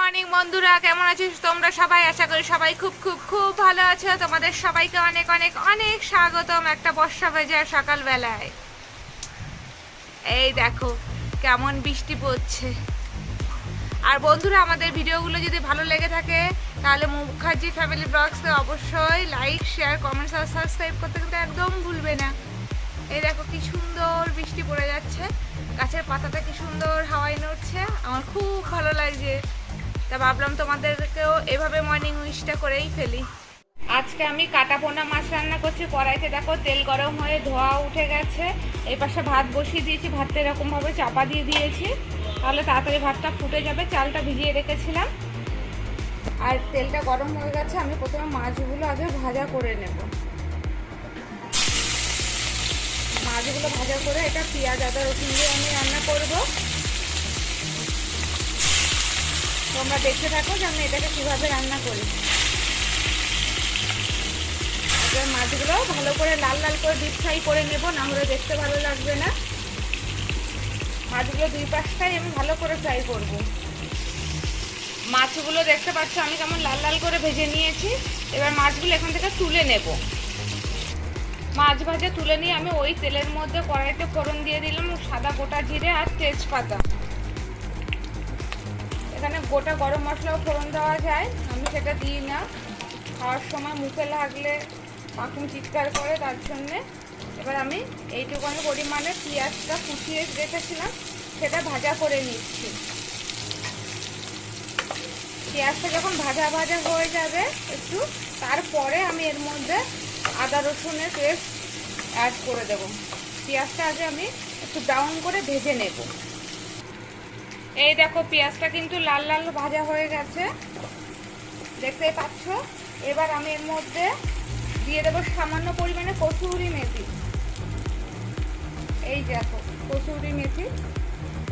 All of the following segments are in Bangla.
মর্নিং বন্ধুরা, কেমন আছিস তোমরা সবাই? আশা করি সবাই খুব খুব খুব ভালো আছো। তোমাদের সবাইকে অনেক অনেক অনেক স্বাগতম একটা বর্ষা ভেজা সকালবেলায়। এই দেখো কেমন বৃষ্টি পড়ছে। আর বন্ধুরা, আমাদের ভিডিওগুলো যদি ভালো লেগে থাকে তাহলে মুখার্জি ফ্যামিলি ব্লগসকে অবশ্যই লাইক, শেয়ার, কমেন্টস আর সাবস্ক্রাইব করতে কিন্তু একদম ভুলবে না। এই দেখো কি সুন্দর বৃষ্টি পড়ে যাচ্ছে, গাছের পাতাটা কি সুন্দর হাওয়ায় নড়ছে, আমার খুব ভালো লাগছে। তা ভাবলাম তোমাদেরকেও এভাবে মর্নিং উইশটা করেই ফেলি। আজকে আমি কাটা পোনা মাছ রান্না করছি। কড়াইতে দেখো তেল গরম হয়ে ধোয়া উঠে গেছে। এই পাশে ভাত বসিয়ে দিয়েছি, ভাতটা এরকমভাবে চাপা দিয়ে দিয়েছি, তাহলে তাড়াতাড়ি ভাতটা ফুটে যাবে। চালটা ভিজিয়ে রেখেছিলাম। আর তেলটা গরম হয়ে গেছে, আমি প্রথমে মাছগুলো আগে ভাজা করে নেব। মাছগুলো ভাজা করে এটা পেঁয়াজ আদা রসুন দিয়ে আমি রান্না করব। তোমরা দেখতে থাকো যে আমি এটাকে কীভাবে রান্না করি। এবার মাছগুলো ভালো করে লাল লাল করে ডিপ ফ্রাই করে নেব, না হলে দেখতে ভালো লাগবে না। মাছগুলো দুই পাশটাই আমি ভালো করে ফ্রাই করব। মাছগুলো দেখতে পাচ্ছ আমি কেমন লাল লাল করে ভেজে নিয়েছি। এবার মাছগুলো এখান থেকে তুলে নেব। মাছ ভাজা তুলে নিয়ে আমি ওই তেলের মধ্যে কড়াইতে ফোড়ন দিয়ে দিলাম সাদা গোটা জিরে আর তেজপাতা। এখানে গোটা গরম মশলাও ফোড়ন দেওয়া যায়, আমি সেটা দিই না। খাওয়ার সময় মুখে লাগলে পাখুন চিৎকার করে, তার জন্যে। এবার আমি এইটুকুনি পরিমাণে পেঁয়াজটা কুচিয়ে রেখেছিলাম, সেটা ভাজা করে নিচ্ছি। পেঁয়াজটা যখন ভাজা ভাজা হয়ে যাবে একটু, তারপরে আমি এর মধ্যে আদা রসুনের পেস্ট অ্যাড করে দেব। পেঁয়াজটা আগে আমি একটু ব্রাউন করে ভেজে নেব। এই দেখো পেঁয়াজটা কিন্তু লাল লাল ভাজা হয়ে গেছে, দেখতেই পাচ্ছ। এবার আমি এর মধ্যে দিয়ে দেবো সামান্য পরিমাণে কসুরি মেথি। এই দেখো কসুরি মেথি।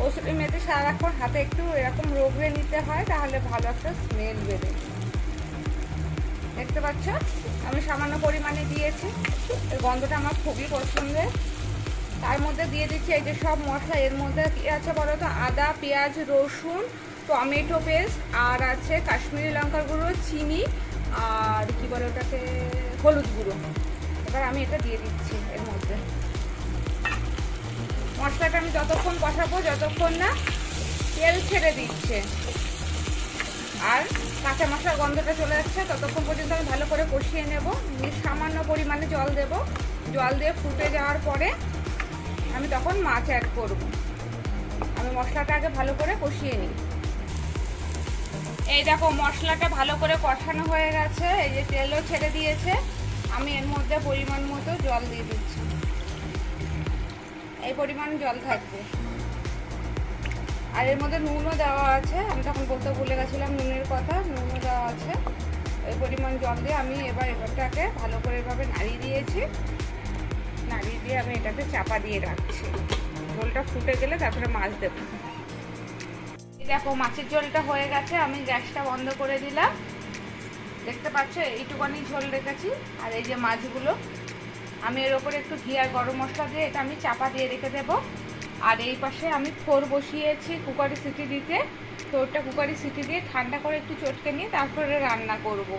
কসুরি মেথি সারাক্ষণ হাতে একটু এরকম রগড়ে নিতে হয়, তাহলে ভালো একটা স্মেল বেরোবে। দেখতে পাচ্ছ আমি সামান্য পরিমাণে দিয়েছি, এর গন্ধটা আমার খুবই পছন্দের। তার মধ্যে দিয়ে দিচ্ছি এই যে সব মশলা। এর মধ্যে কি আছে বলো তো? আদা, পেঁয়াজ, রসুন, টমেটো পেস্ট, আর আছে কাশ্মীরি লঙ্কার গুঁড়ো, চিনি, আর কি বলে ওটাকে, হলুদ গুঁড়ো। এবার আমি এটা দিয়ে দিচ্ছি এর মধ্যে। মশলাটা আমি যতক্ষণ কষাবো যতক্ষণ না তেল ছেড়ে দিচ্ছে আর কাঁচা মশলার গন্ধটা চলে যাচ্ছে, ততক্ষণ পর্যন্ত আমি ভালো করে কষিয়ে নেব। সামান্য পরিমাণে জল দেব। জল দিয়ে ফুটে যাওয়ার পরে আমি তখন মাছ অ্যাড করব। আমি মশলাটা আগে ভালো করে কষিয়ে নিই। এই দেখো মশলাটা ভালো করে কষানো হয়ে গেছে, এই যে তেলও ছেড়ে দিয়েছে। আমি এর মধ্যে পরিমাণ মতো জল দিয়ে দিচ্ছি। এই পরিমাণ জল থাকবে। আর এর মধ্যে নুনও দেওয়া আছে, আমি তখন বলতে ভুলে গেছিলাম নুনের কথা। নুনও দেওয়া আছে। এই পরিমাণ জল দিয়ে আমি এবারটাকে ভালো করে এভাবে নাড়িয়ে দিয়েছি। নাড়িয়ে দিয়ে আমি এটাকে চাপা দিয়ে রাখছি। ঝোলটা ফুটে গেলে তারপরে মাছ দেবো। এই দেখো মাছের ঝোলটা হয়ে গেছে, আমি গ্যাসটা বন্ধ করে দিলাম। দেখতে পাচ্ছ এইটুকানি ঝোল রেখেছি। আর এই যে মাছগুলো আমি এর ওপরে একটু ঘি আর গরম মশলা দিয়ে এটা আমি চাপা দিয়ে রেখে দেবো। আর এই পাশে আমি থোর বসিয়েছি কুকারে সিটি দিতে। থোরটা কুকারে সিটি দিয়ে ঠান্ডা করে একটু চটকে নিয়ে তারপরে রান্না করব।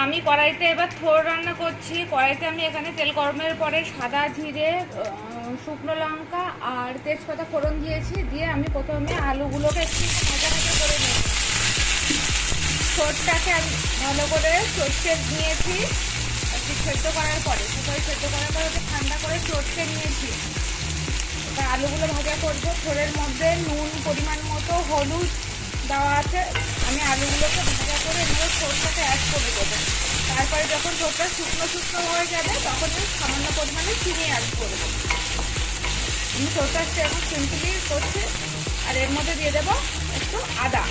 আমি কড়াইতে এবার থোর রান্না করছি। কড়াইতে আমি এখানে তেল গরমের পরে সাদা জিরে, শুকনো লঙ্কা আর তেজপাতা ফোড়ন দিয়েছি। দিয়ে আমি প্রথমে আলুগুলোকে একটু ভাজা ভাজা করে নিই। থোরটাকে আমি ভালো করে চটকে নিয়েছি। একটু সেদ্ধ করার পরে সেদ্ধ করার পরে ওটা ঠান্ডা করে চটকে নিয়েছি। এবার আলুগুলো ভাজা করবো। থোরের মধ্যে নুন পরিমাণ মতো, হলুদ দেওয়া আছে। আমি আলুগুলোকে ভাজা করে এর মধ্যে থোরটাকে অ্যাড করে দেবো। তারপরে যখন থোরটা শুকনো শুকনো হয়ে যাবে তখন আমি সামান্য পরিমাণে চিনি অ্যাড করবো। আমি থোরটা এখন সিম্পলি করছি। আর এর মধ্যে দিয়ে দেবো একটু আদা।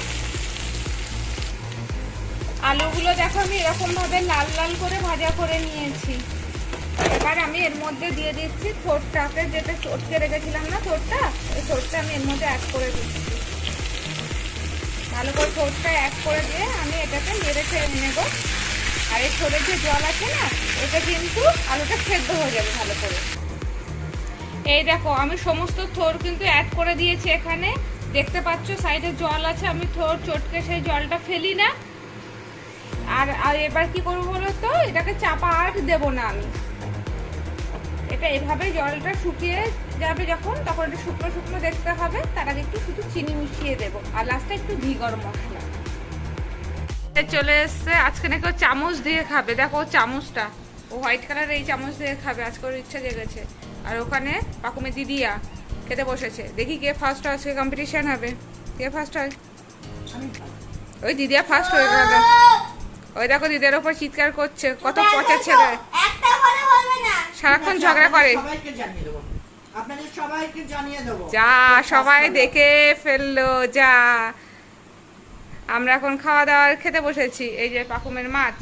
আলুগুলো দেখো আমি এরকমভাবে লাল লাল করে ভাজা করে নিয়েছি। এবার আমি এর মধ্যে দিয়ে দিচ্ছি থোরটাকে, যেটা চটকে রেখেছিলাম না থোরটা, ওই থোরটা আমি এর মধ্যে অ্যাড করে দিচ্ছি। ভালো করে থোরটা অ্যাড করে দিয়ে আমি এটাকে নেড়ে ছেড়ে নেব। আর এই থোরের যে জল আছে না, এটা কিন্তু আলুটা সেদ্ধ হয়ে যাবে ভালো করে। এই দেখো আমি সমস্ত থোর কিন্তু অ্যাড করে দিয়েছি এখানে। দেখতে পাচ্ছ সাইডে জল আছে, আমি চটকে সেই জলটা ফেলি না। আর এবার কি করবো বলো তো, এটাকে চাপা আর দেবো না আমি। এটা এভাবে জলটা শুকিয়ে যাবে যখন, তখন একটু শুকনো শুকনো দেখতে হবে। তার আগে একটু শুধু চিনি মিশিয়ে দেবো, আর লাস্টে একটু ঘি গরম মশলা। চলে এসছে, আজকে নাকি ও চামচ দিয়ে খাবে। দেখো চামচটা, ও হোয়াইট কালার এই চামচ দিয়ে খাবে, আজকে ওর ইচ্ছা জেগেছে। আর ওখানে পাকুমে দিদিয়া খেতে বসেছে। দেখি কে ফার্স্ট হয়, আজকে কম্পিটিশন হবে, কে ফার্স্ট হয়। ওই দিদিয়া ফার্স্ট হয়ে গেল। ওই দেখো দিদির ওপর চিৎকার করছে, কত পচা ছেলে, সারাক্ষণ ঝগড়া করে। যা সবাই দেখে ফেললো, যা। আমরা এখন খাওয়া দাওয়ার খেতে বসেছি। এই যে পাকুমের মাছ।